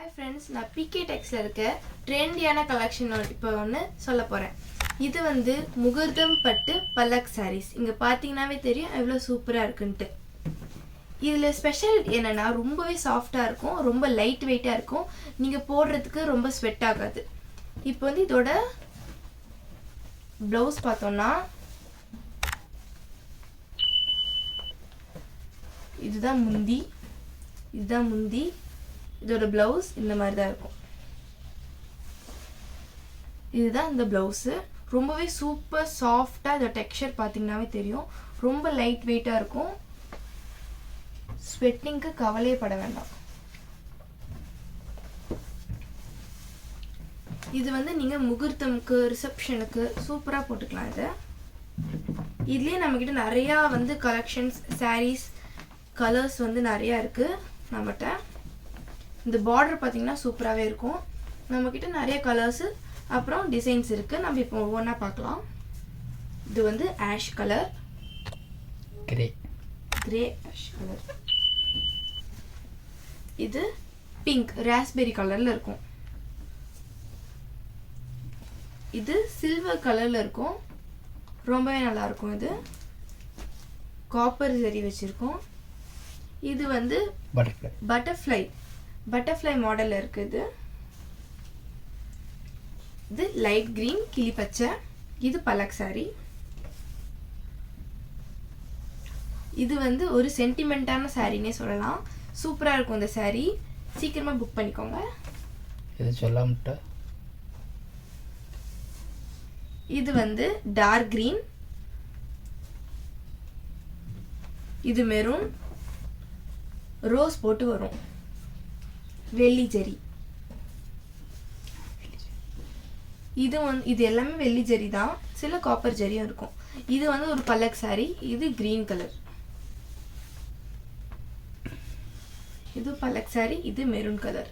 Hi friends, நான் PK Texல இருக்க ட்ரெண்டியான collection இப்போ ஒன்று சொல்ல போகிறேன். இது வந்து முகூர்த்தம் பட்டு பல்லக் sarees. இங்கே பார்த்தீங்கன்னாவே தெரியும் எவ்வளோ சூப்பராக இருக்குன்ட்டு. இதில் ஸ்பெஷல் என்னென்னா ரொம்பவே சாஃப்டாக இருக்கும், ரொம்ப லைட் வெயிட்டாக இருக்கும், நீங்கள் போடுறதுக்கு ரொம்ப ஸ்வெட் ஆகாது. இப்போ வந்து இதோட ப்ளவுஸ் பார்த்தோன்னா இதுதான் முந்தி, இதோட ப்ளவுஸ் இந்த மாதிரி தான் இருக்கும். இதுதான் இந்த ப்ளவுஸு. ரொம்பவே சூப்பர் சாஃப்டாக இதோட டெக்ஸ்சர் பார்த்தீங்கன்னாவே தெரியும், ரொம்ப லைட் வெயிட்டாக இருக்கும். ஸ்வெட்டிங்க்கு கவலையே பட வேண்டாம். இது வந்து நீங்கள் முகூர்த்தமுக்கு ரிசப்ஷனுக்கு சூப்பராக போட்டுக்கலாம். இதுலேயே நம்மக்கிட்ட நிறையா வந்து கலெக்ஷன்ஸ் சாரீஸ் கலர்ஸ் வந்து நிறையா இருக்குது நம்மகிட்ட. இந்த பார்டர் பார்த்தீங்கன்னா சூப்பராகவே இருக்கும். நம்மக்கிட்ட நிறைய கலர்ஸு அப்புறம் டிசைன்ஸ் இருக்குது. நம்ம இப்போ ஒவ்வொன்றா பார்க்கலாம். இது வந்து ash colour, grey ash colour. இது பிங்க் ராஸ்பெரி கலரில் இருக்கும். இது சில்வர் கலரில் இருக்கும், ரொம்பவே நல்லாயிருக்கும். இது காப்பர் ஜரி வச்சுருக்கோம். இது வந்து பட்டர்ஃப்ளை மாடலில் இருக்குது. இது லைட் கிரீன் கிளி பச்சை. இது பல்லக் சாரி. இது வந்து ஒரு சென்டிமெண்ட்டான சாரின்னே சொல்லலாம். சூப்பராக இருக்கும் இந்த சாரி. சீக்கிரமாக புக் பண்ணிக்கோங்க. இது வந்து டார்க் கிரீன், இது மெரூன், ரோஸ் போட்டு வரும், வெள்ளி ஜரி. இது எல்லாமே வெள்ளி ஜரி தான், சில காப்பர் ஜரியும் இருக்கும். இது வந்து ஒரு பல்லக் சாரி. இது கிரீன் கலர். இது பல்லக் சாரி. இது மெரூன் கலர்.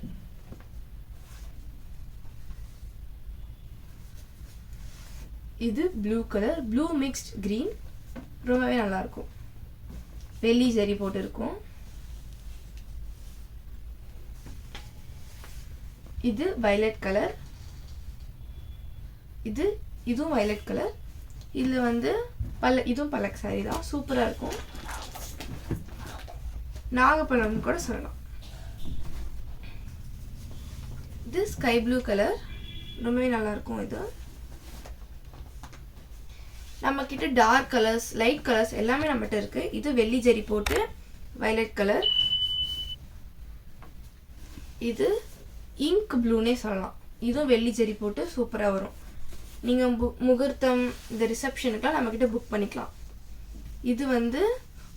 இது blue colour, blue mixed green, ரொம்பவே நல்லா இருக்கும். வெள்ளி ஜரி போட்டு இருக்கும். இது வயலட் கலர். இதுவும் வயலட் கலர். இதில் வந்து இதுவும் பல்லக் சாரி தான், சூப்பராக இருக்கும். நாகப்பழம் கூட சொல்லலாம். இது ஸ்கை ப்ளூ கலர், ரொம்பவே நல்லா இருக்கும். இது நம்ம கிட்ட டார்க் கலர்ஸ் லைட் கலர்ஸ் எல்லாமே நம்மகிட்ட இருக்கு. இது வெள்ளி ஜரி போட்டு வயலட் கலர். இது இங்க் ப்ளூனே சொல்லலாம். இதுவும் வெள்ளி ஜரி போட்டு சூப்பராக வரும். நீங்கள் முகூர்த்தம் இந்த ரிசப்ஷனுக்குலாம் நம்மக்கிட்ட புக் பண்ணிக்கலாம். இது வந்து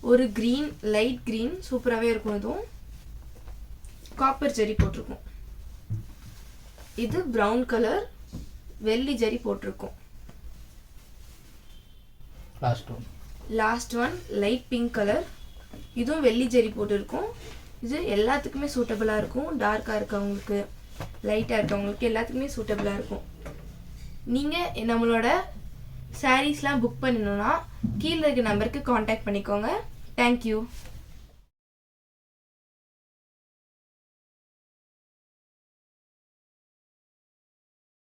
ஒரு க்ரீன் லைட் க்ரீன், சூப்பராகவே இருக்கும். இதுவும் காப்பர் ஜரி போட்டிருக்கும். இது ப்ரௌன் கலர், வெள்ளி ஜரி போட்டிருக்கும். Last one light pink colour. இதுவும் வெள்ளி ஜரி போட்டிருக்கும். இது எல்லாத்துக்குமே சூட்டபிளாக இருக்கும். டார்க்காக இருக்கவங்களுக்கு, லைட்டாக இருக்கவங்களுக்கு எல்லாத்துக்குமே சூட்டபிளாக இருக்கும். நீங்கள் நம்மளோட சாரீஸ்லாம் புக் பண்ணணுன்னா கீழே இருக்க நம்பருக்கு காண்டாக்ட் பண்ணிக்கோங்க. தேங்க்யூ.